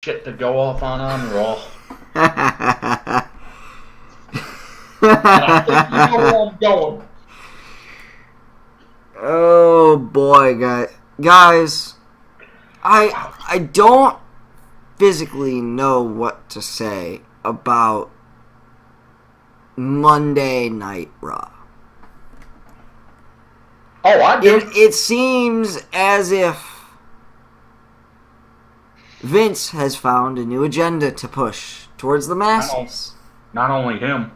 shit to go off on Raw. And I think you know where I'm going. Oh boy, guys, I don't physically know what to say about Monday Night Raw. Oh, I do. It seems as if Vince has found a new agenda to push towards the masses. Not only him.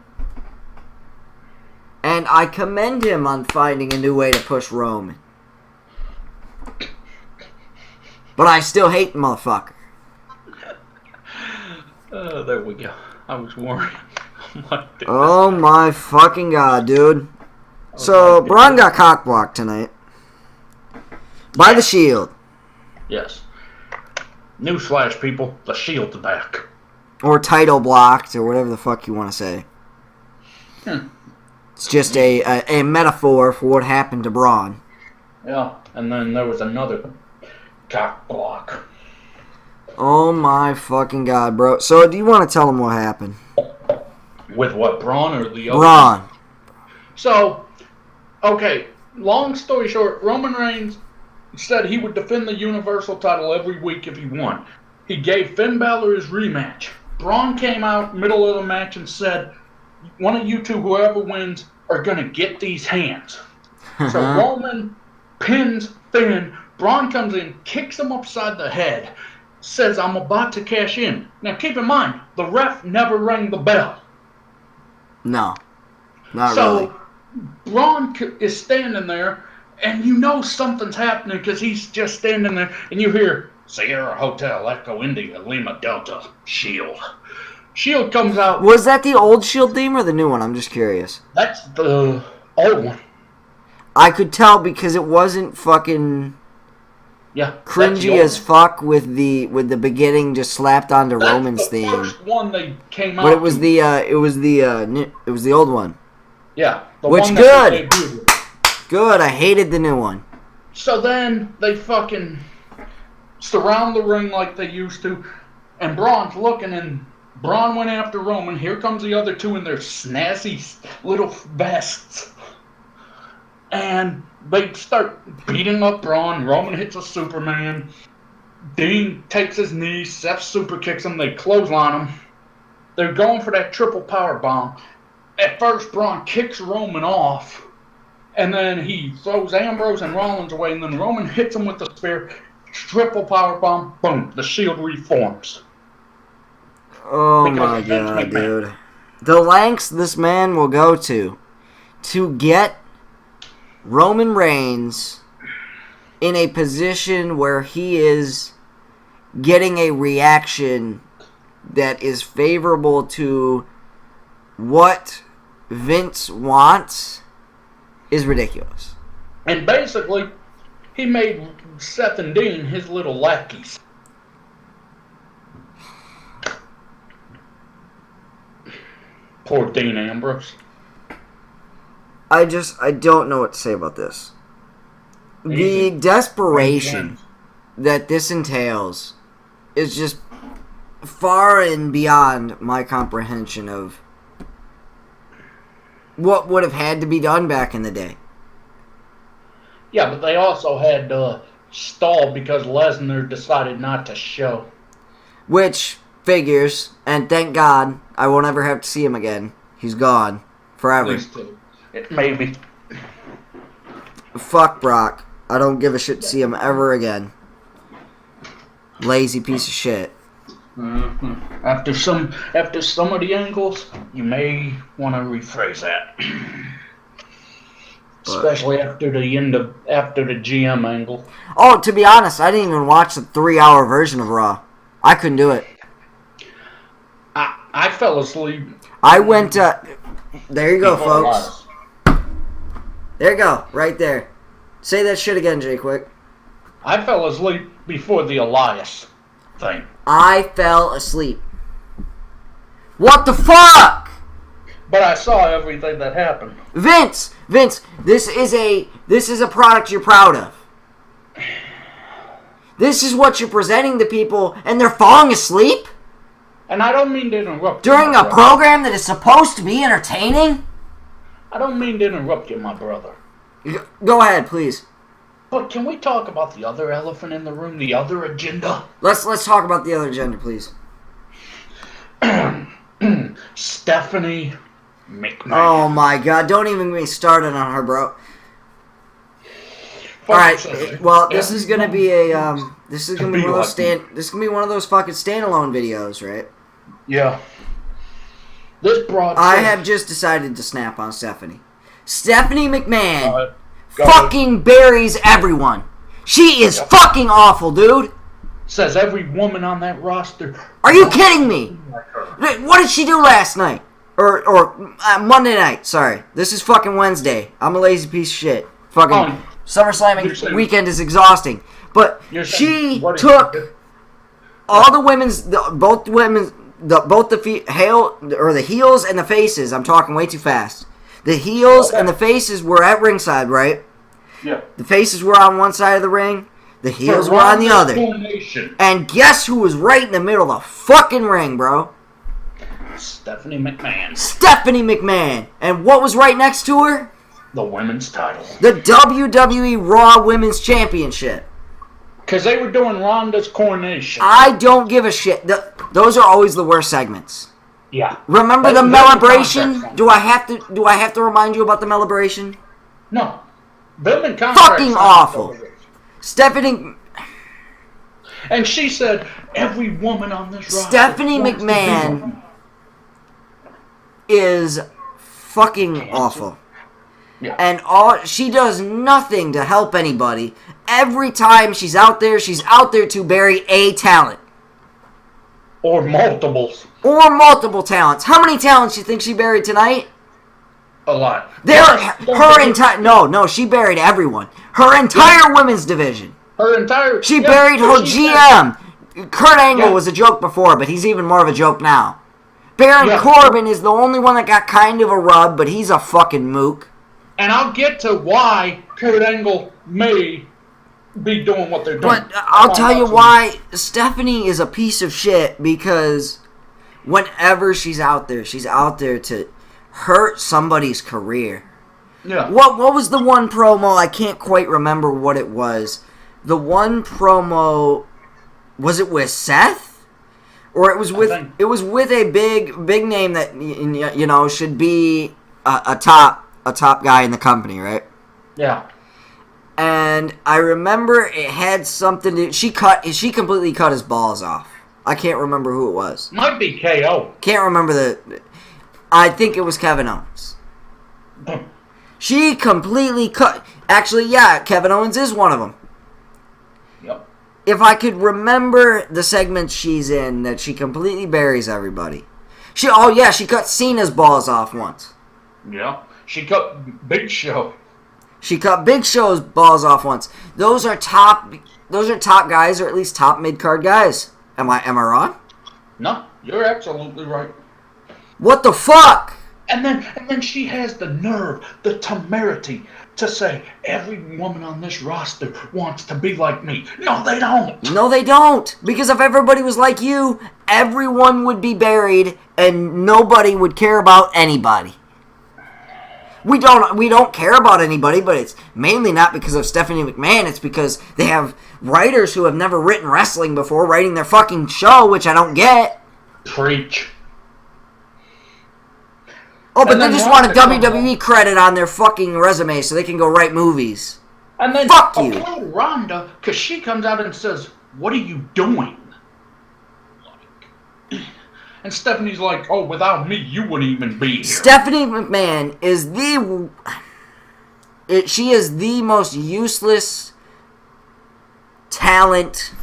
And I commend him on finding a new way to push Roman. But I still hate the motherfucker. There we go. I was worried. Oh my fucking god, dude. So, Braun got cockblocked tonight. By the Shield. Yes. Newsflash, people. The Shield's back. Or title blocked, or whatever the fuck you want to say. It's just a metaphor for what happened to Braun. Yeah, and then there was another cock block. Oh my fucking god, bro. So, do you want to tell them what happened? With what, Braun or the other? Braun. So, okay, long story short, Roman Reigns said he would defend the Universal title every week if he won. He gave Finn Balor his rematch. Braun came out middle of the match and said, one of you two, whoever wins, are going to get these hands. So Roman pins Finn. Braun comes in, kicks him upside the head, says, I'm about to cash in. Now keep in mind, the ref never rang the bell. No. Not really. So Braun is standing there, and you know something's happening because he's just standing there, and you hear, Sierra Hotel, Echo India, Lima Delta, Shield. Shield comes out. Was that the old Shield theme or the new one? I'm just curious. That's the old one. I could tell because it wasn't fucking cringy as fuck with the beginning just slapped onto Roman's theme. That's the first one they came out. But it was the old one. Yeah. Which one good. Good. I hated the new one. So then they fucking surround the ring like they used to, and Braun's looking, and Braun went after Roman. Here comes the other two in their snazzy little vests. And they start beating up Braun. Roman hits a Superman. Dean takes his knee. Seth super kicks him. They clothesline him. They're going for that triple power bomb. At first, Braun kicks Roman off. And then he throws Ambrose and Rollins away. And then Roman hits him with the spear. Triple power bomb. Boom. The Shield reforms. Oh my god, dude. The lengths this man will go to get Roman Reigns in a position where he is getting a reaction that is favorable to what Vince wants is ridiculous. And basically, he made Seth and Dean his little lackeys. Poor Dean Ambrose. I don't know what to say about this. The desperation that this entails is just far and beyond my comprehension of what would have had to be done back in the day. Yeah, but they also had stalled because Lesnar decided not to show. Which figures, and thank God I won't ever have to see him again. He's gone forever. Maybe. Fuck Brock. I don't give a shit to see him ever again. Lazy piece of shit. Mm-hmm. After some of the angles, you may want to rephrase that. Especially after the GM angle. Oh, to be honest, I didn't even watch the 3-hour version of Raw. I couldn't do it. I fell asleep. I went there you go, folks. There you go, right there. Say that shit again, Jquick. I fell asleep before the Elias thing. I fell asleep. What the fuck? But I saw everything that happened. Vince, this is a product you're proud of. This is what you're presenting to people, and they're falling asleep? And I don't mean to interrupt During you, a program that is supposed to be entertaining? I don't mean to interrupt you, my brother. Go ahead, please. But can we talk about the other elephant in the room, the other agenda? Let's talk about the other agenda, please. Stephanie McMahon. Oh my God! Don't even get me started on her, bro. All right. Well, this is gonna be a This is gonna be one of those This is gonna be one of those fucking standalone videos, right? Yeah. This broad. I have just decided to snap on Stephanie. Stephanie McMahon Go fucking buries everyone. She is fucking awful, dude. Says every woman on that roster. Are you kidding me? What did she do last night? Or Monday night, sorry. This is fucking Wednesday. I'm a lazy piece of shit. Fucking SummerSlam weekend is exhausting. But she took all the women's, both the heels and the faces. I'm talking way too fast. The heels and the faces were at ringside, right? Yeah. The faces were on one side of the ring. The heels were on the other. And guess who was right in the middle of the fucking ring, bro? Stephanie McMahon. Stephanie McMahon. And what was right next to her? The women's title. The WWE Raw Women's Championship. Because they were doing Ronda's coronation. I don't give a shit. Those are always the worst segments. Yeah. Remember the Melibration? Do I have to remind you about the Melibration? No. Building fucking awful. Stephanie. And she said every woman on this roster. Stephanie McMahon is fucking awful. Yeah. And she does nothing to help anybody. Every time she's out there to bury a talent. Or multiples. Or multiple talents. How many talents do you think she buried tonight? A lot. No, she buried everyone. Her entire women's division. She buried her GM. Kurt Angle was a joke before, but he's even more of a joke now. Baron Corbin is the only one that got kind of a rub, but he's a fucking mook. And I'll get to why Kurt Angle may be doing what they're doing. But I'll tell you why Stephanie is a piece of shit, because whenever she's out there to hurt somebody's career. Yeah. What was the one promo? I can't quite remember what it was. The one promo, was it with Seth? Or it was with a big name that should be a top guy in the company, right? Yeah. And I remember it had something to she completely cut his balls off. I can't remember who it was. Might be KO. Can't remember I think it was Kevin Owens. She completely cut. Actually, yeah, Kevin Owens is one of them. Yep. If I could remember the segment she's in, that she completely buries everybody. She cut Cena's balls off once. Yeah. She cut Big Show. She cut Big Show's balls off once. Those are top guys, or at least top mid-card guys. Am I wrong? No, you're absolutely right. What the fuck? And then she has the nerve, the temerity to say every woman on this roster wants to be like me. No, they don't. No, they don't. Because if everybody was like you, everyone would be buried and nobody would care about anybody. We don't care about anybody, but it's mainly not because of Stephanie McMahon. It's because they have writers who have never written wrestling before writing their fucking show, which I don't get. Preach. Oh, but they just want a WWE credit on their fucking resume so they can go write movies. And then fuck you, Rhonda, because she comes out and says, "What are you doing?" And Stephanie's like, "Oh, without me, you wouldn't even be here." Stephanie McMahon is she is the most useless talent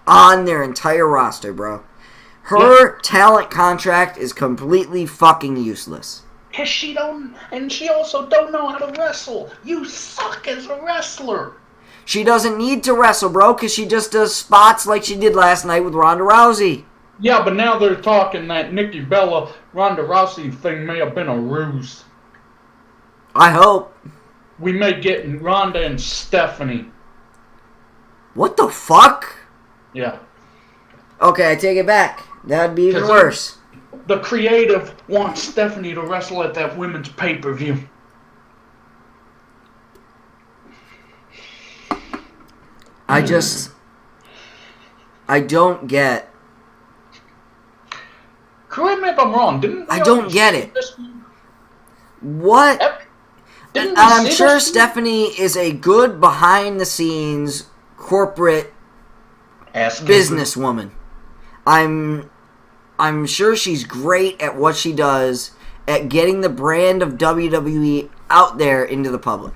on their entire roster, bro. Her talent contract is completely fucking useless. Cause she don't, and she also don't know how to wrestle. You suck as a wrestler. She doesn't need to wrestle, bro, because she just does spots like she did last night with Ronda Rousey. Yeah, but now they're talking that Nikki Bella, Ronda Rousey thing may have been a ruse. I hope. We may get Ronda and Stephanie What the fuck? Yeah. Okay, I take it back. That'd be even worse. The creative wants Stephanie to wrestle at that women's pay-per-view. I don't get. Correct me if I'm wrong. Didn't we I don't get it. What? And I'm sure Stephanie is a good behind-the-scenes corporate businesswoman. I'm sure she's great at what she does at getting the brand of WWE out there into the public.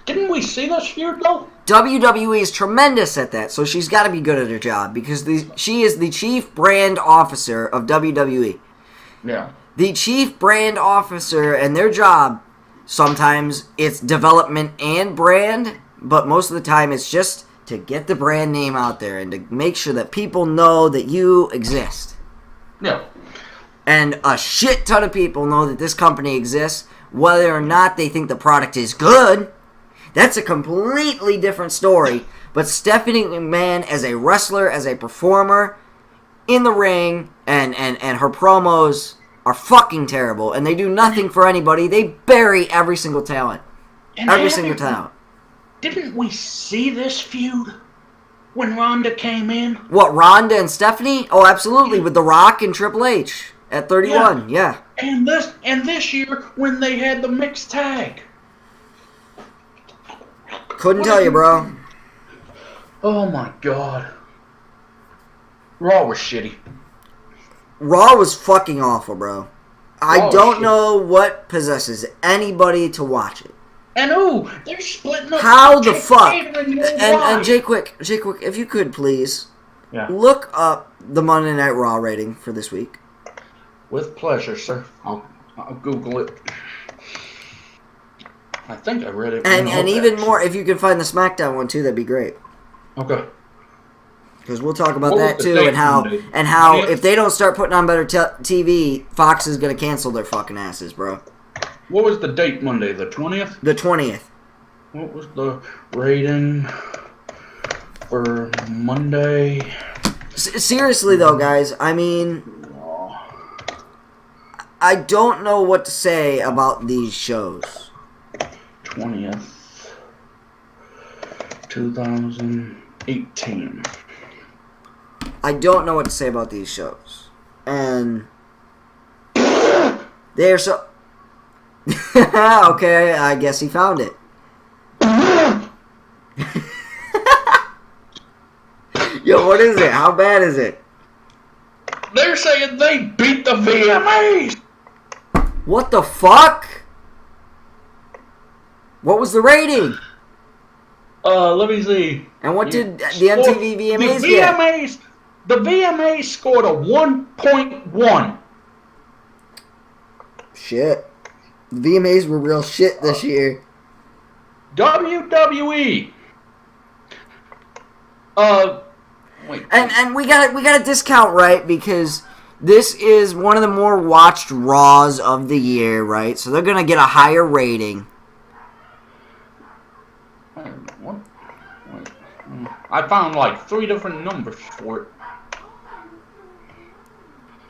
Didn't we see this feud though? WWE is tremendous at that, so she's got to be good at her job because she is the chief brand officer of WWE. Yeah. The chief brand officer and their job, sometimes it's development and brand, but most of the time it's just to get the brand name out there and to make sure that people know that you exist. Yeah. And a shit ton of people know that this company exists, whether or not they think the product is good. That's a completely different story. But Stephanie McMahon as a wrestler, as a performer, in the ring, and her promos are fucking terrible. And they do nothing for anybody. They bury every single talent. Every single talent. Didn't we see this feud when Ronda came in? What, Ronda and Stephanie? Oh, absolutely. With The Rock and Triple H at 31. Yeah. And this year when they had the mixed tag. Couldn't tell you, bro. Oh my god. Raw was shitty. Raw was fucking awful, bro. I don't know what possesses anybody to watch it. And they're splitting up. How the fuck? And Jquick, if you could please, look up the Monday Night Raw rating for this week. With pleasure, sir. I'll Google it. I think I read it. And even more, if you could find the SmackDown one too, that'd be great. Okay. Because we'll talk about that too, and how if they don't start putting on better TV, Fox is gonna cancel their fucking asses, bro. What was the date Monday? The 20th? The 20th. What was the rating for Monday? Seriously though, guys, I mean, I don't know what to say about these shows. 20th, 2018. I don't know what to say about these shows. And they're so... Okay, I guess he found it. Yo, what is it? How bad is it? They're saying they beat the VMAs! What the fuck? What was the rating? Let me see. And what did the MTV VMAs get? The VMAs scored a 1.1. Shit. The VMAs were real shit this year. WWE. Wait. And we got a discount, right? Because this is one of the more watched Raws of the year, right? So they're gonna get a higher rating. What? Wait. I found like 3 different numbers for it.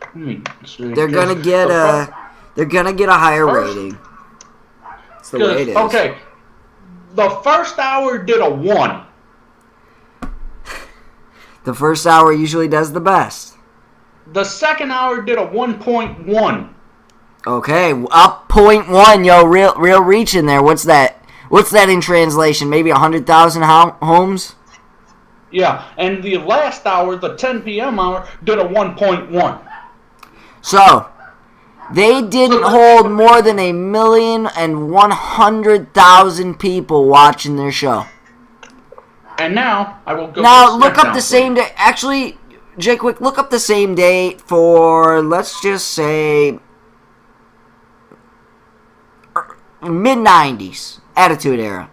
Let me see. They're gonna get a higher rating. That's the way it is. Okay. The first hour did a 1. The first hour usually does the best. The second hour did a 1.1. Okay, up 0.1, yo, real reach in there. What's that? What's that in translation? Maybe 100,000 homes? Yeah, and the last hour, the 10 p.m. hour, did a 1.1. So, they didn't hold more than 1,100,000 people watching their show. And now, I will go now, look up the same day. Actually, Jquick, look up the same date for, let's just say, mid-90s. Attitude Era.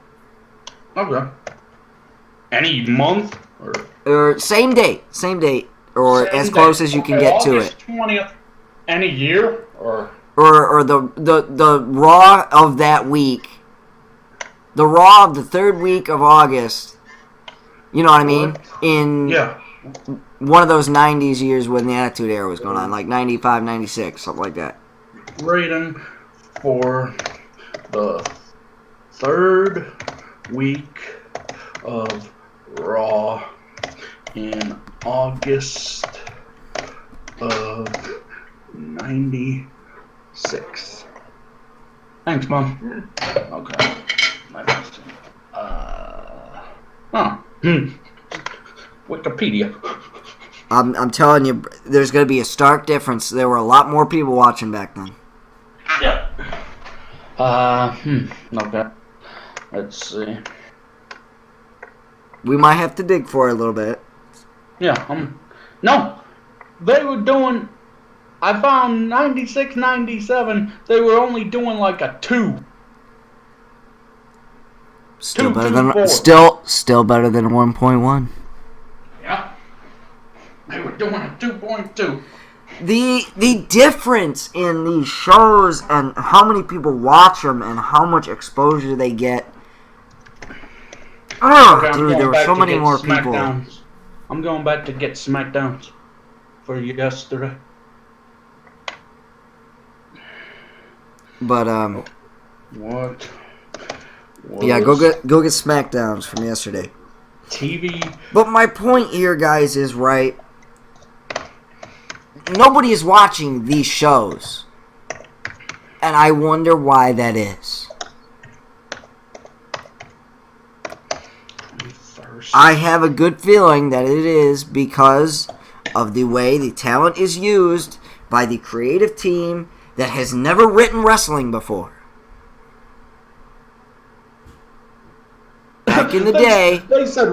Okay. Any month? Or same date. Or as close as you can get to it. August 20th. Any year? Or the Raw of that week. The Raw of the third week of August You know what I mean? In Yeah. one of those 90s years when the Attitude Era was going on, like 95, 96, something like that. Rating for the third week of Raw in August of 96. Thanks, Mom. Okay. Wikipedia. I'm telling you, there's going to be a stark difference. There were a lot more people watching back then. Yeah. Okay. Let's see. We might have to dig for it a little bit. Yeah. No. They were doing. I found 96, 97. They were only doing like a 2. Still Two, better two, than four. still better than 1.1. Yeah. They were doing a 2.2. The difference in these shows and how many people watch them and how much exposure they get. Oh, Okay, dude, there were so many more people. I'm going back to get SmackDowns for yesterday. But What? yeah, go get SmackDowns from yesterday. TV. But my point here, guys, is right. Nobody is watching these shows, and I wonder why that is. I have a good feeling that it is because of the way the talent is used by the creative team that has never written wrestling before. Back in the day, they said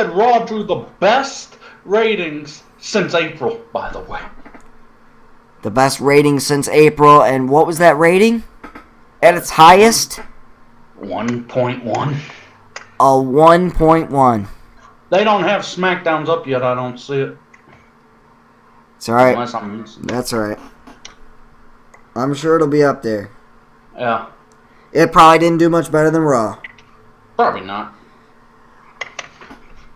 Raw drew the best ratings since April. By the way, the best rating since April, and what was that rating? At its highest? 1.1. A 1.1. They don't have SmackDowns up yet. I don't see it. It's alright. Unless I'm missing. That's alright. I'm sure it'll be up there. Yeah. It probably didn't do much better than Raw. Probably not.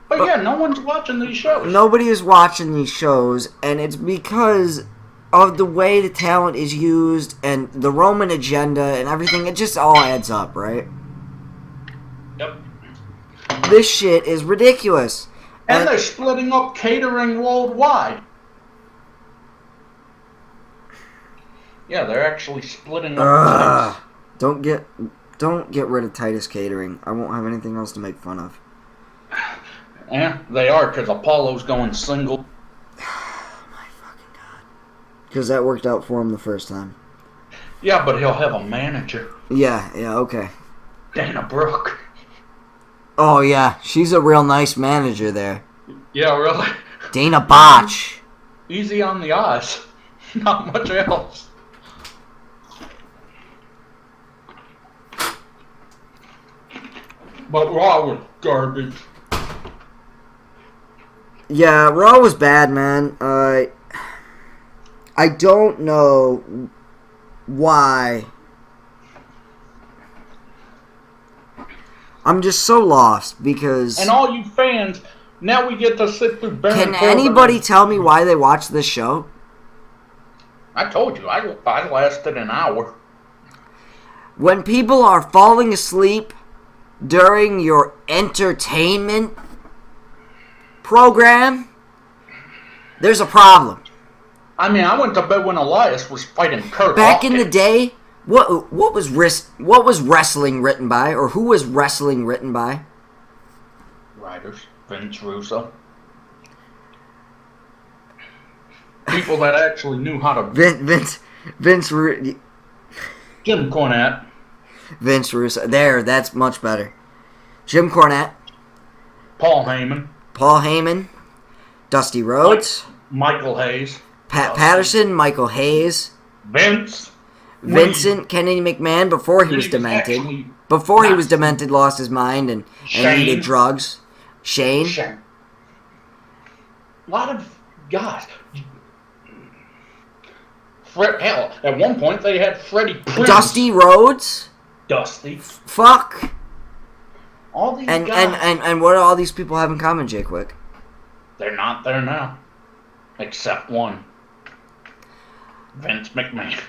But yeah, no one's watching these shows. Nobody is watching these shows, and it's because of the way the talent is used and the Roman agenda and everything. It just all adds up, right? Yep. This shit is ridiculous. And they're splitting up catering worldwide. Yeah, they're actually splitting up. Don't get rid of Titus Catering. I won't have anything else to make fun of. Yeah, they are, because Apollo's going single. Oh my fucking god. Because that worked out for him the first time. Yeah, but he'll have a manager. Yeah, okay. Dana Brooke. Oh yeah, she's a real nice manager there. Yeah, really. Dana Botch. Easy on the eyes. Not much else. But Raw was garbage. Yeah, Raw was bad, man. I don't know why. I'm just so lost because... And all you fans, now we get to sit through Baron Can Corbin anybody tell me why they watch this show? I told you, I lasted an hour. When people are falling asleep during your entertainment program, there's a problem. I mean, I went to bed when Elias was fighting Kurt Back in the Hawkins. day, what was wrestling written by, or who was wrestling written by? Writers, Vince Russo. People that actually knew how to... Vince Jim Cornette. Vince Russo. There, that's much better. Jim Cornette. Paul Heyman. Dusty Rhodes. Michael Hayes. Pat Patterson. Michael Hayes. Vincent Kennedy McMahon before he was demented. He was demented, lost his mind and needed drugs. Shane. A lot of guys. Hell, at one point they had Freddie Prinze. Dusty Rhodes. Dusty. Fuck. All these guys. And what do all these people have in common, Jquick? They're not there now. Except one. Vince McMahon.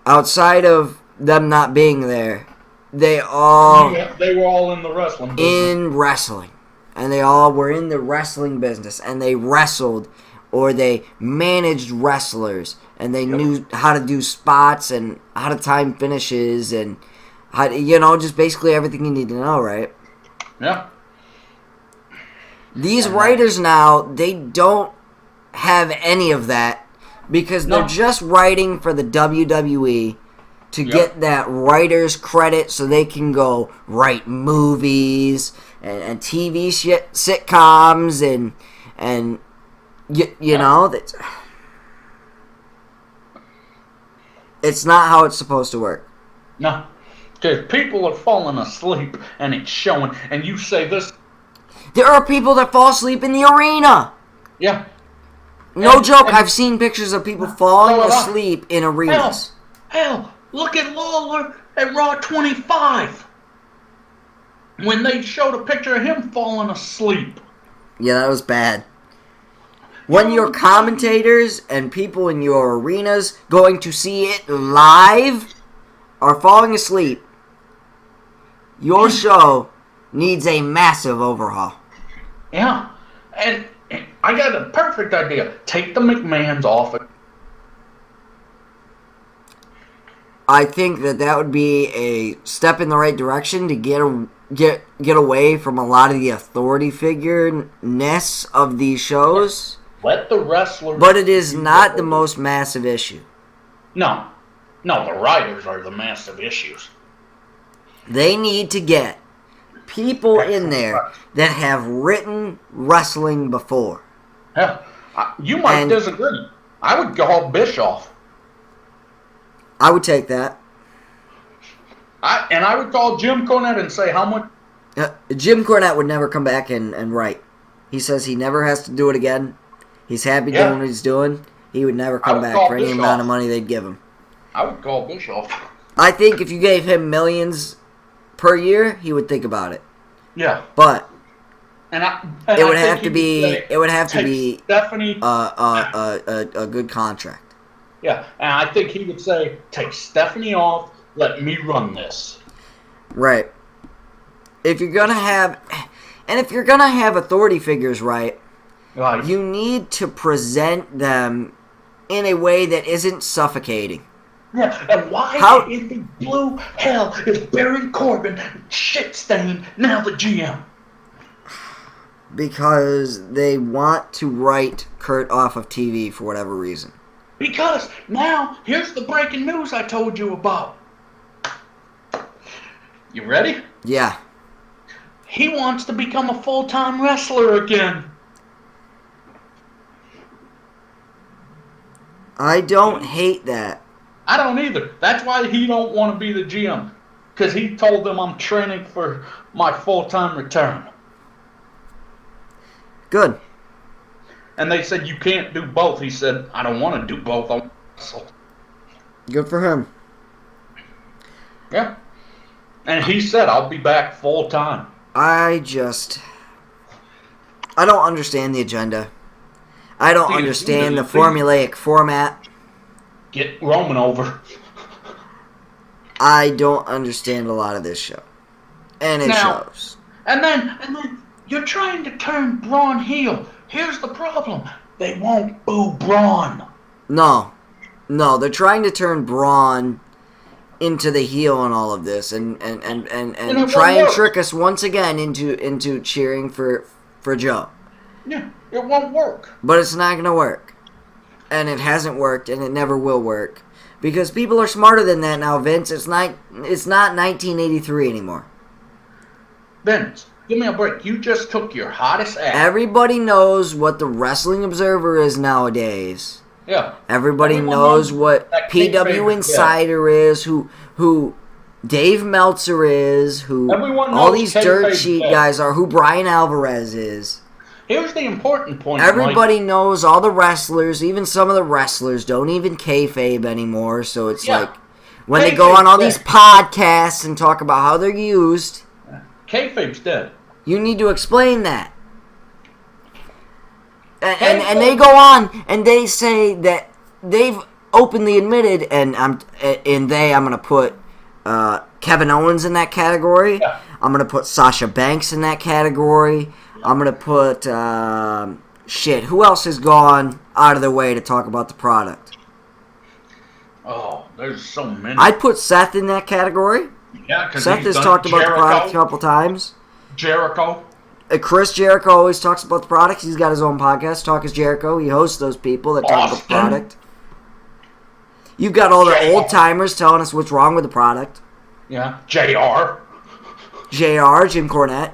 Outside of them not being there, they all... Yeah, they were all in the wrestling business. In wrestling. And they all were in the wrestling business. And they wrestled, or they managed wrestlers. And they knew how to do spots and how to time finishes and how to, just basically everything you need to know, right? Yeah. These writers now, they don't have any of that because they're just writing for the WWE to get that writer's credit so they can go write movies and TV sitcoms and you know, it's not how it's supposed to work. No. Because people are falling asleep and it's showing, and you say this. There are people that fall asleep in the arena. Yeah. No joke, I've seen pictures of people falling asleep in arenas. Hell, look at Lawler at Raw 25. When they showed a picture of him falling asleep. Yeah, that was bad. When your commentators and people in your arenas going to see it live are falling asleep, your show needs a massive overhaul. Yeah, and I got a perfect idea. Take the McMahons off it. I think that would be a step in the right direction to get away from a lot of the authority figure-ness of these shows. Let the wrestlers... But it is not the most massive issue. No, the writers are the massive issues. They need to get people in there that have written wrestling before. Yeah, you might disagree. I would call Bischoff. I would take that. I would call Jim Cornette and say how much... Jim Cornette would never come back and write. He says he never has to do it again. He's happy doing what he's doing. He would never come back for any amount of money they'd give him. I would call Bischoff. I think if you gave him millions per year, he would think about it. Yeah. But it would have to be Stephanie a good contract. Yeah, and I think he would say, take Stephanie off, let me run this. Right. If you're gonna have authority figures, right, you need to present them in a way that isn't suffocating. Yeah, and why in the blue hell is Baron Corbin shit-stained now the GM? Because they want to write Kurt off of TV for whatever reason. Because now, here's the breaking news I told you about. You ready? Yeah. He wants to become a full-time wrestler again. I don't hate that. I don't either. That's why he don't want to be the GM. Because he told them I'm training for my full-time return. Good. And they said, you can't do both. He said, I don't want to do both. I want to wrestle. Good for him. Yeah. And he said, I'll be back full-time. I don't understand the agenda. I don't understand the formulaic format. Get Roman over. I don't understand a lot of this show. And it shows. And then you're trying to turn Braun heel. Here's the problem. They won't boo Braun. No, they're trying to turn Braun into the heel in all of this and try and trick us once again into cheering for Joe. Yeah, it won't work. But it's not going to work. And it hasn't worked, and it never will work. Because people are smarter than that now, Vince. It's not 1983 anymore. Vince, give me a break. You just took your hottest ass. Everybody knows what the Wrestling Observer is nowadays. Yeah. Everybody knows what PW Insider is, who Dave Meltzer is, who all these dirt sheet guys are, who Brian Alvarez is. Here's the important point. Everybody knows all the wrestlers. Even some of the wrestlers don't even kayfabe anymore. So it's like when they go on all these podcasts and talk about how they're used. Kayfabe's dead. You need to explain that. And they go on and they say that they've openly admitted, and I'm gonna put Kevin Owens in that category. Yeah. I'm gonna put Sasha Banks in that category. I'm gonna put who else has gone out of their way to talk about the product? Oh, there's so many. I'd put Seth in that category. Yeah, because Seth has talked about the product a couple times. Jericho. Chris Jericho always talks about the product. He's got his own podcast, Talk is Jericho. He hosts those people that talk about the product. You've got all the old timers telling us what's wrong with the product. Yeah. JR, Jim Cornette.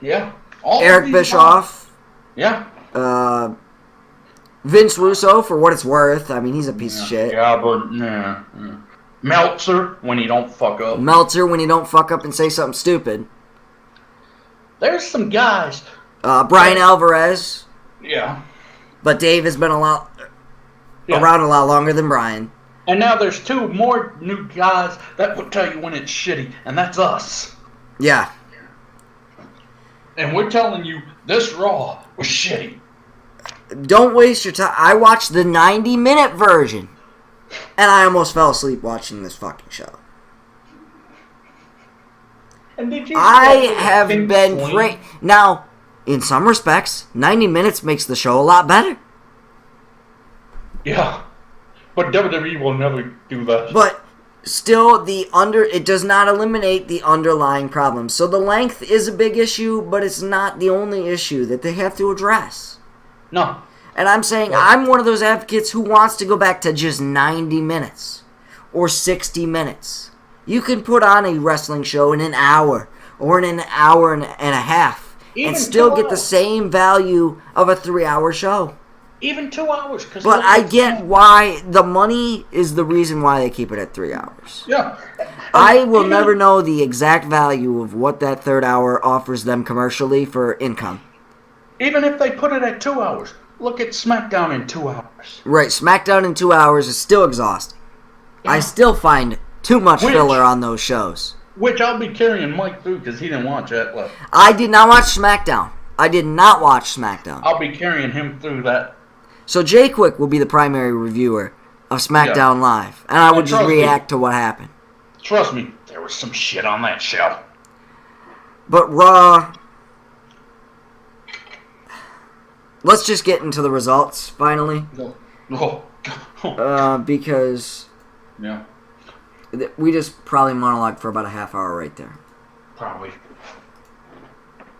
Yeah. Eric Bischoff. Yeah. Vince Russo, for what it's worth. I mean, he's a piece of shit. Yeah, but Meltzer, when he don't fuck up. Meltzer, when he don't fuck up and say something stupid. There's some guys. Brian Alvarez. Yeah. But Dave has been around a lot longer than Brian. And now there's two more new guys that will tell you when it's shitty, and that's us. Yeah. And we're telling you this Raw was shitty. Don't waste your time. I watched the 90-minute version, and I almost fell asleep watching this fucking show. And did you I have been great. Now, in some respects, 90 minutes makes the show a lot better. Yeah. But WWE will never do that. But still, it does not eliminate the underlying problem. So the length is a big issue, but it's not the only issue that they have to address. No. And I'm saying I'm one of those advocates who wants to go back to just 90 minutes or 60 minutes. You can put on a wrestling show in an hour or in an hour and a half and still get the same value of a 3-hour show. Even 2 hours. But I get why the money is the reason why they keep it at 3 hours. Yeah. I will never know the exact value of what that third hour offers them commercially for income. Even if they put it at 2 hours. Look at SmackDown in 2 hours. Right, SmackDown in 2 hours is still exhausting. Yeah. I still find too much filler on those shows. Which I'll be carrying Mike through because he didn't watch that left. I did not watch SmackDown. I'll be carrying him through that. So Jquick will be the primary reviewer of SmackDown Live. And I would just react to what happened. Trust me, there was some shit on that show. But Raw... Let's just get into the results, finally. Because... Yeah. We just probably monologued for about a half hour right there. Probably.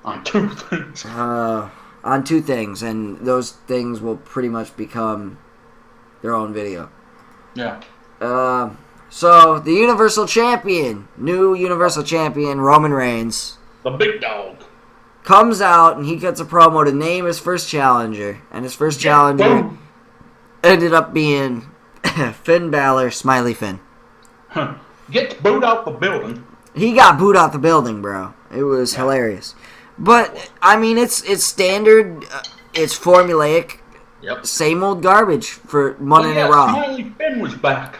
On two things. On two things, and those things will pretty much become their own video. Yeah. So, the Universal Champion, new Universal Champion, Roman Reigns. The big dog. Comes out, and he gets a promo to name his first challenger. And his first challenger ended up being Finn Balor, Smiley Finn. Gets booed out the building. He got booed out the building, bro. It was hilarious. But, I mean, it's standard, it's formulaic, same old garbage for Monday Night Raw. Smiley Finn was back.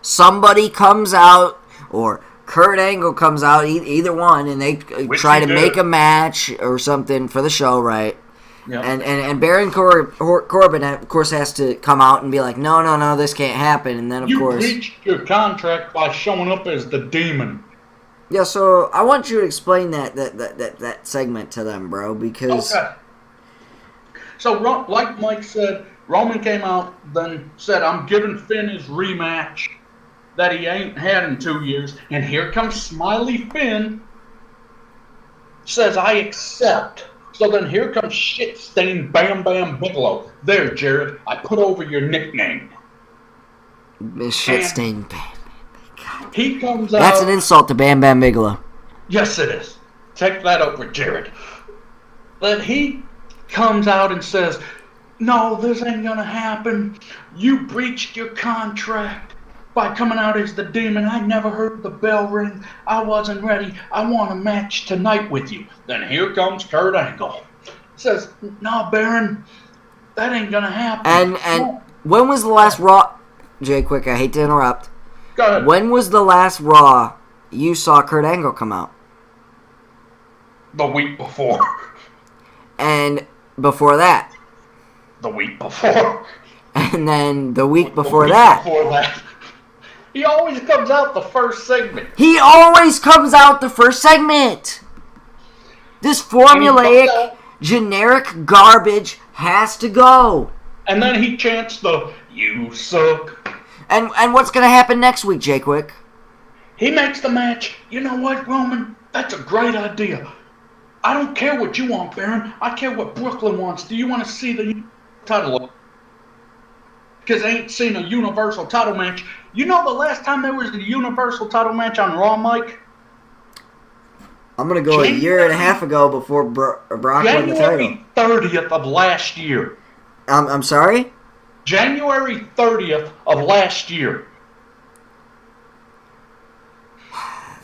Somebody comes out, or Kurt Angle comes out, either one, and they try to make a match or something for the show, right? Yep. And Baron Corbin, of course, has to come out and be like, no, this can't happen. And then, of course... You breached your contract by showing up as the demon. Yeah, so I want you to explain that segment to them, bro, because... Okay. So, like Mike said, Roman came out, then said, I'm giving Finn his rematch that he ain't had in 2 years. And here comes Smiley Finn, says, I accept. So then here comes shit-stained Bam Bam Bigelow. There, Jared, I put over your nickname. Shit-stained Bam. God. He comes out... That's an insult to Bam Bam Bigelow. Yes, it is. Take that over, Jared. Then he comes out and says, no, this ain't gonna happen. You breached your contract by coming out as the demon. I never heard the bell ring. I wasn't ready. I want a match tonight with you. Then here comes Kurt Angle. Says, no, Baron, that ain't gonna happen. And when was the last Raw... Jquick, I hate to interrupt. Go ahead. When was the last Raw you saw Kurt Angle come out? The week before. And before that. The week before. And then the week before that. Before that. He always comes out the first segment. He always comes out the first segment. This formulaic, generic garbage has to go. And then he chants the, "You suck." And what's going to happen next week, Jquick? He makes the match. You know what, Roman? That's a great idea. I don't care what you want, Baron. I care what Brooklyn wants. Do you want to see the title? Because I ain't seen a Universal title match. You know the last time there was a Universal title match on Raw, Mike? I'm going to go a year and a half ago before Brock won the title. January 30th of last year. I'm sorry? January 30th of last year.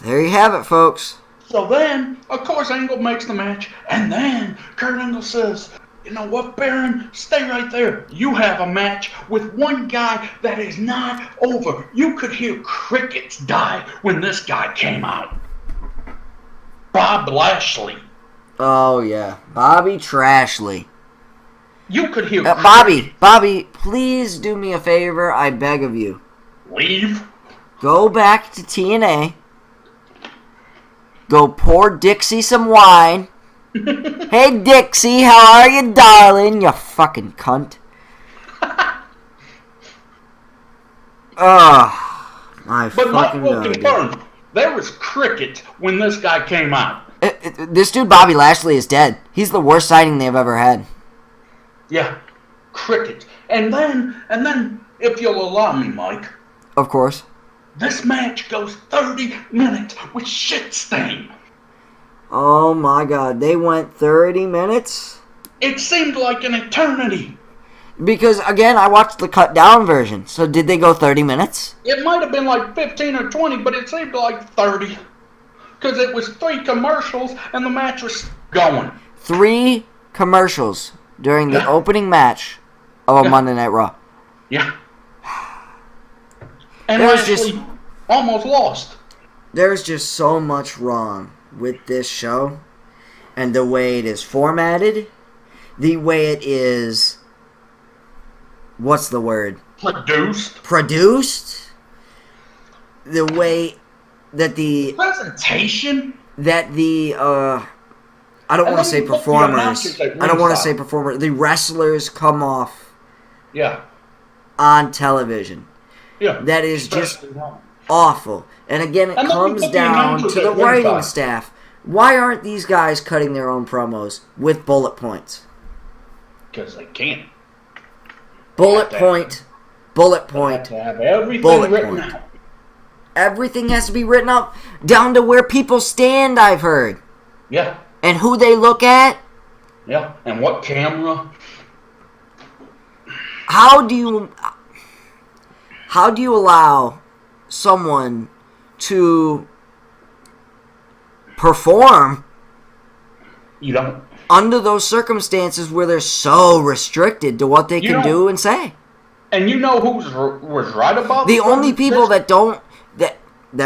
There you have it, folks. So then, of course, Angle makes the match, and then Kurt Angle says, "You know what, Baron? Stay right there. You have a match with one guy that is not over. You could hear crickets die when this guy came out. Bob Lashley." Oh, yeah. Bobby Trashley. You could hear Bobby, please do me a favor. I beg of you. Leave. Go back to TNA. Go pour Dixie some wine. Hey, Dixie, how are you, darling? You fucking cunt. My But Mike fucking will God. confirm, there was crickets when this guy came out. This dude, Bobby Lashley, is dead. He's the worst sighting they've ever had. Yeah, crickets. And then, if you'll allow me, Mike. Of course. This match goes 30 minutes with shit stain. Oh my God, they went 30 minutes? It seemed like an eternity. Because, again, I watched the cut down version. So did they go 30 minutes? It might have been like 15 or 20, but it seemed like 30. Because it was 3 commercials and the match was going. 3 commercials during the opening match of a Monday Night Raw. Yeah. And There's Lashley almost lost. There's just so much wrong with this show. And the way it is formatted. The way it is... What's the word? Produced. The way that the... Presentation. That the... I don't want to say performers. I don't want to say performers. The wrestlers come off... Yeah. On television. Yeah. That is just awful. And again, it comes down to the writing staff. Why aren't these guys cutting their own promos with bullet points? Because they can't. Bullet point. They have to have everything written out. Everything has to be written up down to where people stand, I've heard. Yeah. And who they look at. Yeah. And what camera. How do you allow someone to perform You don't. under those circumstances where they're so restricted to what they can do and say? And you know who was right about the only people that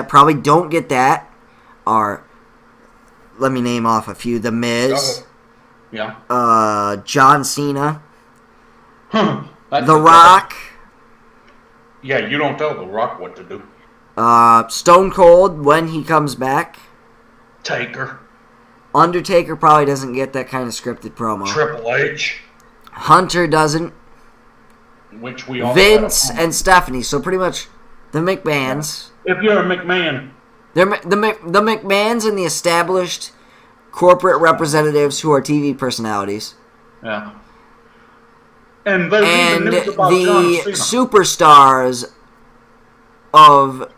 probably don't get that are, let me name off a few: The Miz, John Cena, The Rock. Yeah, you don't tell The Rock what to do. Stone Cold when he comes back. Taker. Undertaker probably doesn't get that kind of scripted promo. Triple H. Hunter doesn't. Which we all Vince and Stephanie. So pretty much the McMahons. If you're a McMahon. The McMahons and the established corporate representatives who are TV personalities. Yeah. And there's even news about the John Cena. Superstars of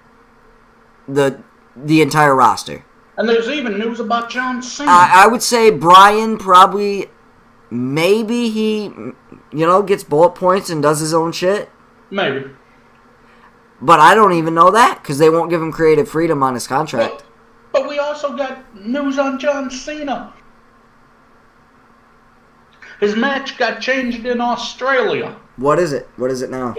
the entire roster. And there's even news about John Cena. I would say Bryan probably, maybe he, gets bullet points and does his own shit. Maybe. But I don't even know that, because they won't give him creative freedom on his contract. But we also got news on John Cena. His match got changed in Australia. What is it? What is it now?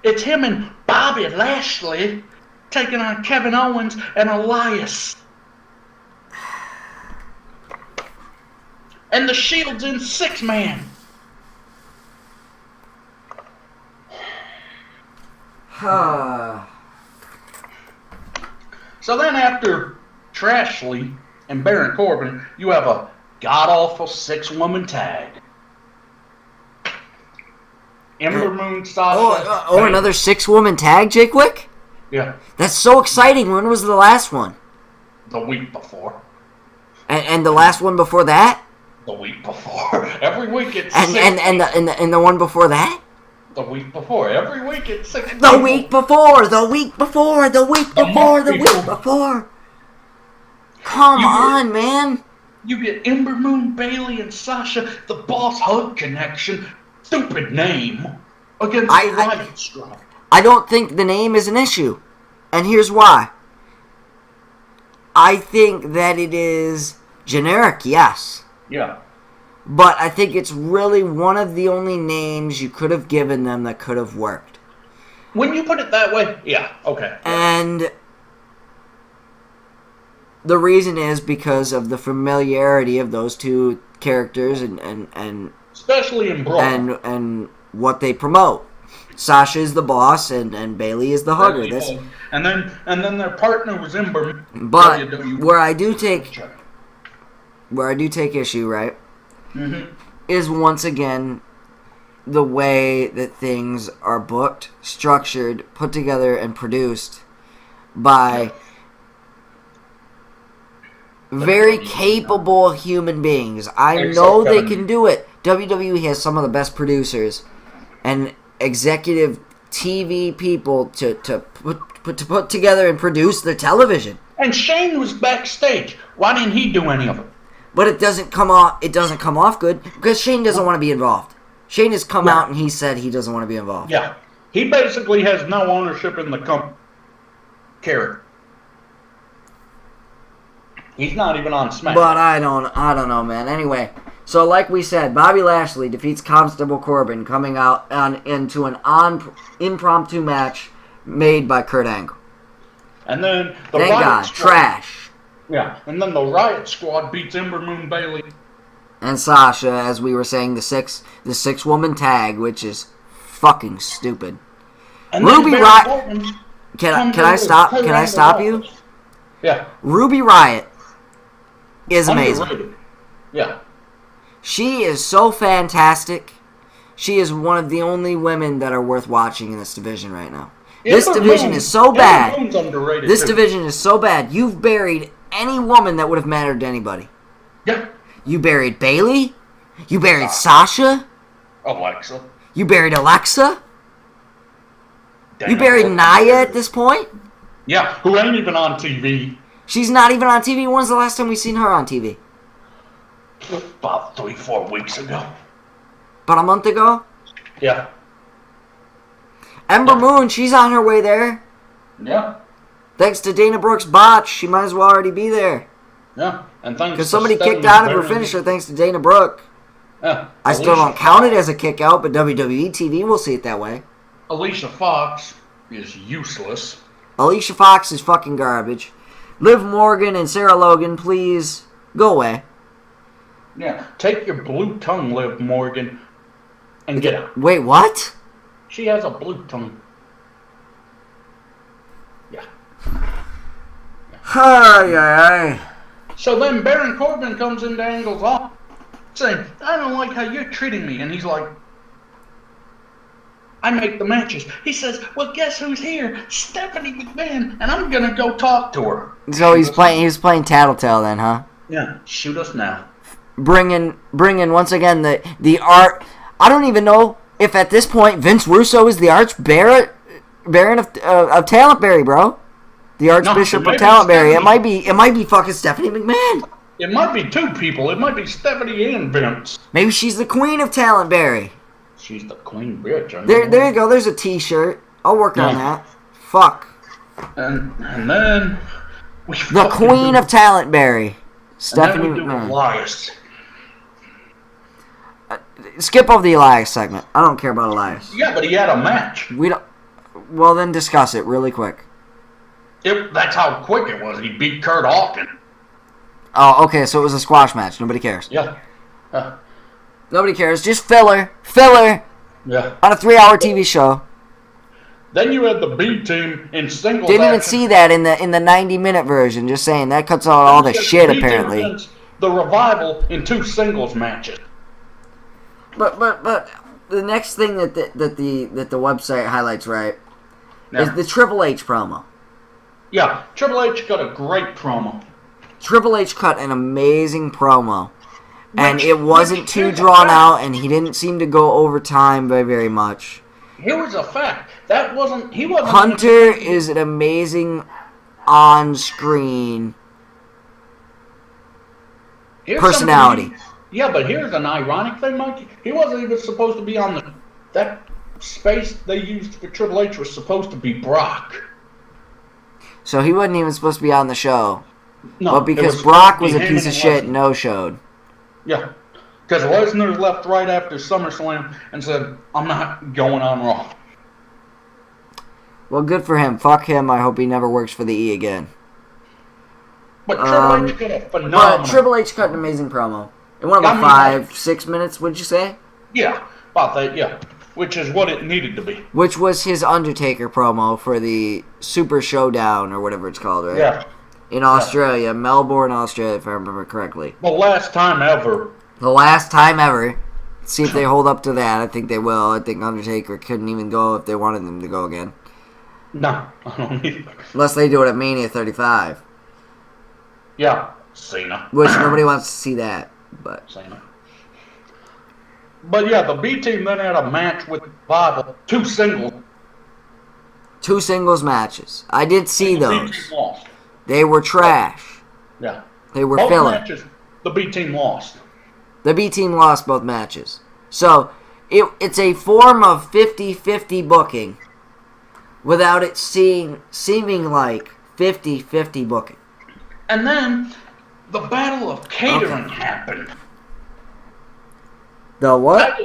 It's him and Bobby Lashley taking on Kevin Owens and Elias. And the Shield's in 6-man. So then after Trashley and Baron Corbin, you have a god-awful 6-woman tag. Ember Moon, Sasha. Another 6-woman tag, Jquick? Yeah. That's so exciting. When was the last one? The week before. And the last one before that? The week before. Every week it's and the one before that? The week before. Every week it's 6. The week before. The week before. The week before. The week before. Come on, man. You get Ember Moon, Bayley, and Sasha, the Boss Hug Connection. Stupid name. Against the Riot Squad. I don't think the name is an issue. And here's why. I think that it is generic, yes. Yeah. But I think it's really one of the only names you could have given them that could have worked. When you put it that way, yeah, okay. And the reason is because of the familiarity of those two characters and especially in Braun. And what they promote. Sasha is the boss and Bayley is the hugger. And then their partner was Ember. But where I do take issue, right, is once again the way that things are booked, structured, put together, and produced by very capable human beings. I know they can do it. WWE has some of the best producers and executive TV people to put together and produce the television. And Shane was backstage. Why didn't he do any of it? But it doesn't come off good because Shane doesn't want to be involved. Shane has come out and he said he doesn't want to be involved. Yeah. He basically has no ownership in the company. He's not even on SmackDown. But I don't know, man. Anyway, so like we said, Bobby Lashley defeats Constable Corbin, coming out into an impromptu match made by Kurt Angle. And then the Thank Riot God, Squad, trash. Yeah, and then the Riot Squad beats Ember Moon, Bayley, and Sasha, as we were saying, the 6-woman tag, which is fucking stupid. And Ruby Riot. Can I stop you? Yeah. Ruby Riot is amazing. Underrated. Yeah. She is so fantastic. She is one of the only women that are worth watching in this division right now. This division is so bad. This division is so bad. You've buried any woman that would have mattered to anybody. Yeah. You buried Bayley. You buried Sasha. Alexa. You buried Alexa. You buried Nia at this point. Yeah, who ain't even on TV. She's not even on TV. When's the last time we seen her on TV? About 3-4 weeks ago. About a month ago? Yeah. Ember Moon, she's on her way there. Yeah. Thanks to Dana Brooke's botch, she might as well already be there. Yeah, and thanks because somebody kicked out of her finisher thanks to Dana Brooke. Yeah. I still don't count it as a kick out, but WWE TV will see it that way. Alicia Fox is useless. Alicia Fox is fucking garbage. Liv Morgan and Sarah Logan, please go away. Yeah, take your blue tongue, Liv Morgan, and get out. Wait, what? She has a blue tongue. Yeah. Hi. So then Baron Corbin comes into Angle's office saying, I don't like how you're treating me. And he's like, I make the matches. He says, well, guess who's here? Stephanie McMahon, and I'm going to go talk to her. So he's playing Tattletale then, huh? Yeah, shoot us now. Bringing once again the art. I don't even know if at this point Vince Russo is the Baron of Talentberry, bro. The Archbishop of Talentberry. It might be fucking Stephanie McMahon. It might be two people. It might be Stephanie and Vince. Maybe she's the queen of Talentberry. She's the queen bitch. There you go. There's a T-shirt. I'll work on that. Fuck. And then the queen of Talentberry, Stephanie McMahon. Elias. Skip over the Elias segment. I don't care about Elias. Yeah, but he had a match. We don't. Well, then discuss it really quick. That's how quick it was. He beat Kurt Hawkins. Oh, okay. So it was a squash match. Nobody cares. Yeah. Nobody cares. Just filler. Filler Yeah. on a 3-hour TV show. Then you had the B team in singles. Didn't even action. see that in the 90-minute version. Just saying that cuts out all the shit B team apparently. against the Revival in 2 singles matches. But the next thing that the website highlights, right, is the Triple H promo. Yeah, Triple H got a great promo. Triple H cut an amazing promo. And it wasn't too drawn out, and he didn't seem to go over time by very much. Here was a fact. He wasn't. Hunter is an amazing on-screen personality. Yeah, but here's an ironic thing, Mikey. He wasn't even supposed to be on that space they used for Triple H was supposed to be Brock. So he wasn't even supposed to be on the show. No, but because Brock was a piece of shit, no-showed. Yeah, because Lesnar left right after SummerSlam and said, "I'm not going on Raw." Well, good for him. Fuck him. I hope he never works for the E again. But Triple H got a phenomenal. But Triple H cut an amazing promo. It went about 5-6 minutes. What'd you say? Yeah, about that. Yeah, which is what it needed to be. Which was his Undertaker promo for the Super Showdown or whatever it's called, right? Yeah. In Australia, Melbourne, Australia, if I remember correctly. The last time ever. The last time ever. See if they hold up to that. I think they will. I think Undertaker couldn't even go if they wanted them to go again. No, I don't either. Unless they do it at Mania 35. Yeah, Cena. Which nobody wants to see that. But Cena. But yeah, the B team then had a match with Revival. 2 singles. 2 singles matches. I did see those. B team lost. They were trash. Yeah. They were Both filler. matches, the B team lost. The B team lost both matches. So, it's a form of 50-50 booking without it seeming like 50-50 booking. And then, the Battle of Catering happened. The what?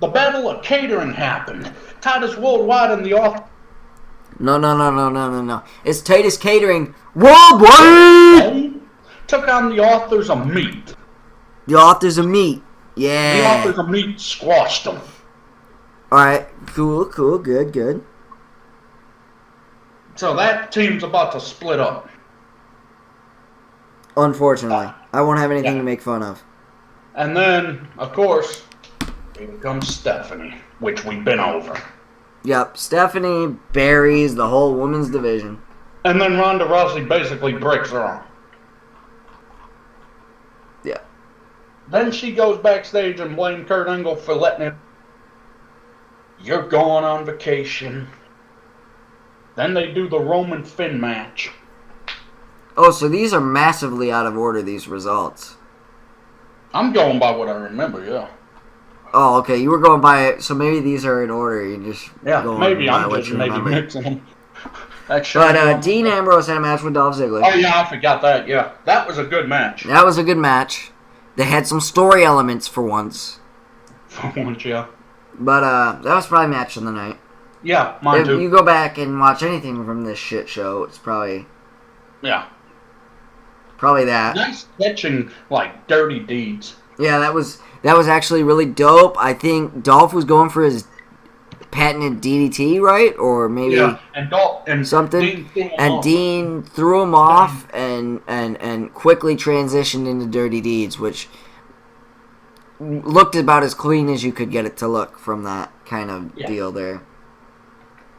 The Battle of Catering happened. Titus Worldwide and the author. No. It's Titus Catering Worldwide! Took on the authors of Meat. The authors of Meat. Yeah. The authors of Meat squashed them. Alright, cool, good. So that team's about to split up. Unfortunately. I won't have anything to make fun of. And then, of course, here comes Stephanie, which we've been over. Yep, Stephanie buries the whole women's division. And then Ronda Rousey basically breaks her arm. Yeah. Then she goes backstage and blames Kurt Angle for letting it. You're going on vacation. Then they do the Roman Finn match. Oh, so these are massively out of order, these results. I'm going by what I remember, yeah. Oh, okay. You were going by it, so maybe these are in order. You just going maybe by I'm what just you maybe remember. mixing them. But Dean Ambrose had a match with Dolph Ziggler. Oh yeah, I forgot that. Yeah, that was a good match. That was a good match. They had some story elements for once. For once, yeah. But that was probably match of the night. Yeah, mine if too. you go back and watch anything from this shit show, it's probably that. Nice catching, like dirty deeds. Yeah, that was actually really dope. I think Dolph was going for his patented DDT, right? Or maybe and something. Dean threw him off and quickly transitioned into dirty deeds, which looked about as clean as you could get it to look from that kind of deal there.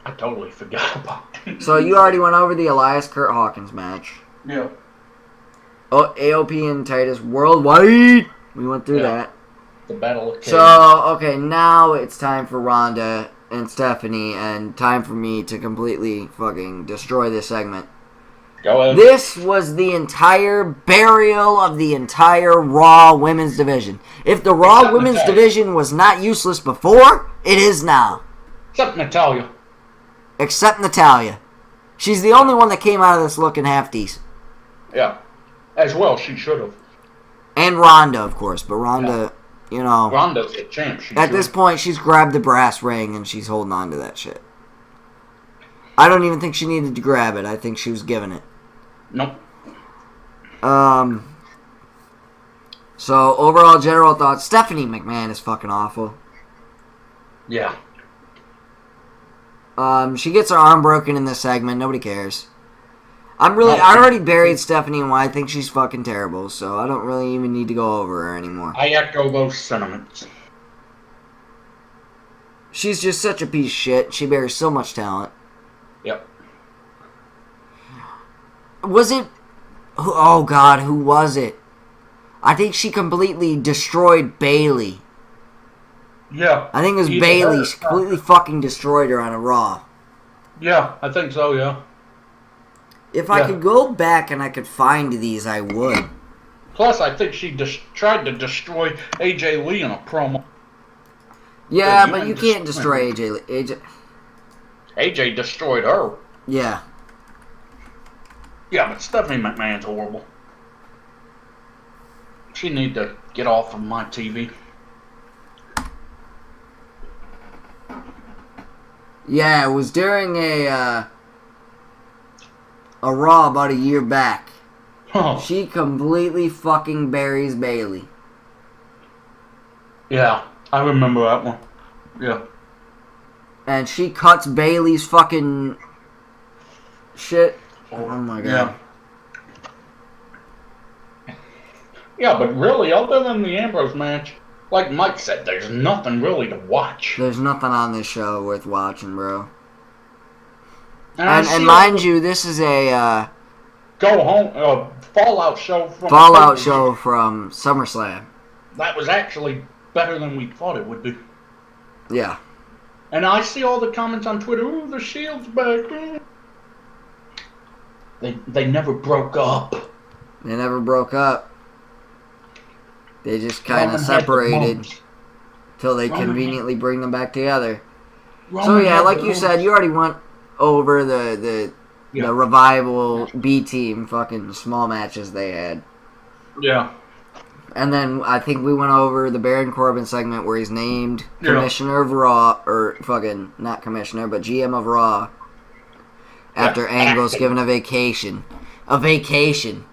I totally forgot about it. So you already went over the Elias Kurt Hawkins match. Yeah. Oh, AOP and Titus Worldwide. We went through that. The Battle of Cage. So, okay, now it's time for Ronda and Stephanie, and time for me to completely fucking destroy this segment. Go ahead. This was the entire burial of the entire Raw Women's Division. If the Raw Women's Division was not useless before, it is now. Except Natalya. Except Natalya. She's the only one that came out of this looking half decent. Yeah. As well, she should have. And Ronda, of course, but Ronda, you know... Ronda's the champ. At this point, she's grabbed the brass ring and she's holding on to that shit. I don't even think she needed to grab it. I think she was giving it. Nope. So, overall general thoughts, Stephanie McMahon is fucking awful. Yeah. She gets her arm broken in this segment. Nobody cares. I already buried Stephanie and why I think she's fucking terrible, so I don't really even need to go over her anymore. I echo those sentiments. She's just such a piece of shit. She bears so much talent. Yep. Was it... Oh, God, who was it? I think she completely destroyed Bayley. Yeah. I think it was Bayley. She completely fucking destroyed her on a Raw. Yeah, I think so, yeah. If I could go back and I could find these, I would. Plus, I think she tried to destroy AJ Lee in a promo. Yeah, but you can't destroy AJ Lee. AJ destroyed her. Yeah. Yeah, but Stephanie McMahon's horrible. She need to get off of my TV. Yeah, it was during a Raw about a year back. Oh. She completely fucking buries Bayley. Yeah, I remember that one. Yeah. And she cuts Bayley's fucking shit. Oh my god. Yeah, but really, other than the Ambrose match, like Mike said, there's nothing really to watch. There's nothing on this show worth watching, bro. And mind you, this is a go home Fallout show from SummerSlam. That was actually better than we thought it would be. Yeah. And I see all the comments on Twitter. Ooh, the Shield's back. They never broke up. They never broke up. They just kind of separated till they conveniently bring them back together. So yeah, like you said, you already went over the Revival B team fucking small matches they had. Yeah. And then I think we went over the Baron Corbin segment where he's named Commissioner of Raw, or fucking not Commissioner, but GM of Raw. After Angle's given a vacation. A vacation.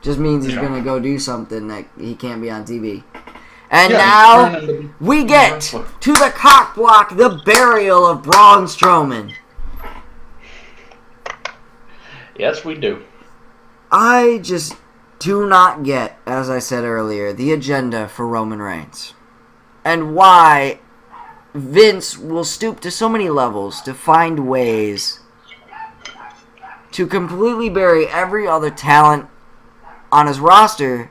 Just means he's going to go do something that he can't be on TV. And now, we get to the cock block, the burial of Braun Strowman. Yes, we do. I just do not get, as I said earlier, the agenda for Roman Reigns. And why Vince will stoop to so many levels to find ways to completely bury every other talent on his roster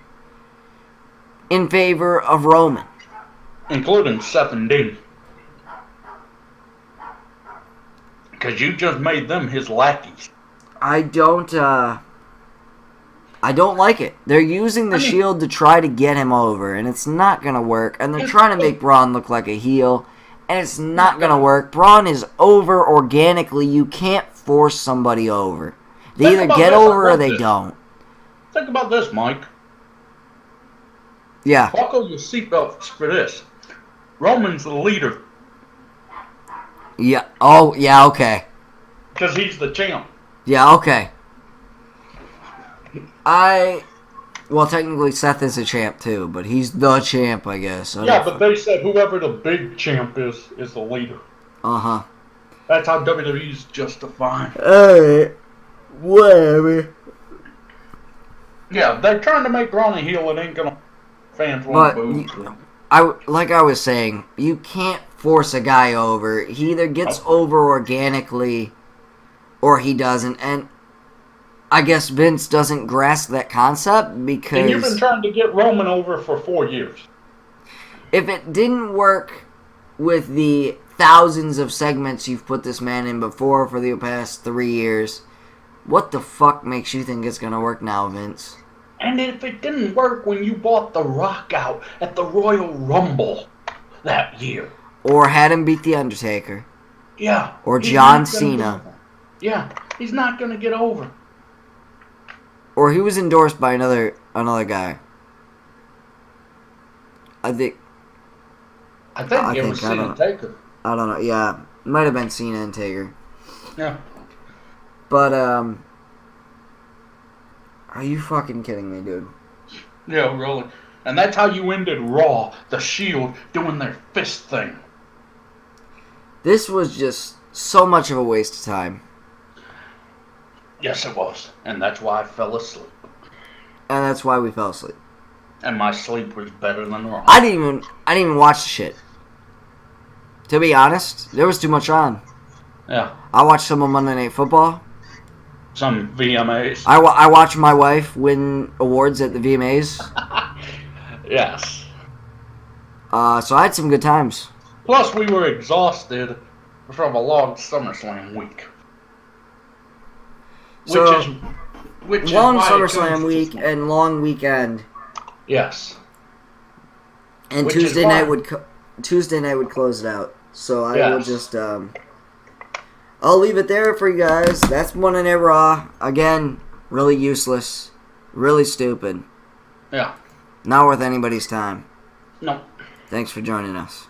in favor of Roman. Including Seth and Dean. Because you just made them his lackeys. I don't like it. They're using the Shield to try to get him over, and it's not going to work. And they're trying to make Braun look like a heel, and it's not going to work. Braun is over organically. You can't force somebody over. They either get over or they don't. Think about this, Mike. Yeah. Buckle your seatbelts for this. Roman's the leader. Yeah. Oh, yeah, okay. Because he's the champ. Yeah, okay. Well, technically Seth is a champ too, but he's the champ, I guess. Yeah, but they said whoever the big champ is the leader. Uh-huh. That's how WWE's justifying. Alright. Whatever. Yeah, they're trying to make Braun a heel. It ain't gonna... Fans won't boo. Like I was saying, you can't force a guy over. He either gets over organically or he doesn't. And I guess Vince doesn't grasp that concept because... And you've been trying to get Roman over for 4 years. If it didn't work with the thousands of segments you've put this man in before for the past 3 years, what the fuck makes you think it's gonna work now, Vince? And if it didn't work when you bought The Rock out at the Royal Rumble that year. Or had him beat The Undertaker. Yeah. Or John Cena. Yeah, he's not gonna get over. Or he was endorsed by another guy. I think it was Cena and Taker. I don't know. Yeah, it might have been Cena and Taker. Yeah. But are you fucking kidding me, dude? Yeah, really. And that's how you ended Raw, the Shield, doing their fist thing. This was just so much of a waste of time. Yes, it was. And that's why I fell asleep. And that's why we fell asleep. And my sleep was better than Raw. I didn't even watch the shit. To be honest, there was too much on. Yeah. I watched some of Monday Night Football. Some VMAs. I watched my wife win awards at the VMAs. Yes. So I had some good times. Plus, we were exhausted from a long SummerSlam week. Which is long why SummerSlam week and long weekend. Yes. And Tuesday night would close it out. So I will just I'll leave it there for you guys. That's Monday Night Raw. Again, really useless, really stupid. Yeah. Not worth anybody's time. No. Thanks for joining us.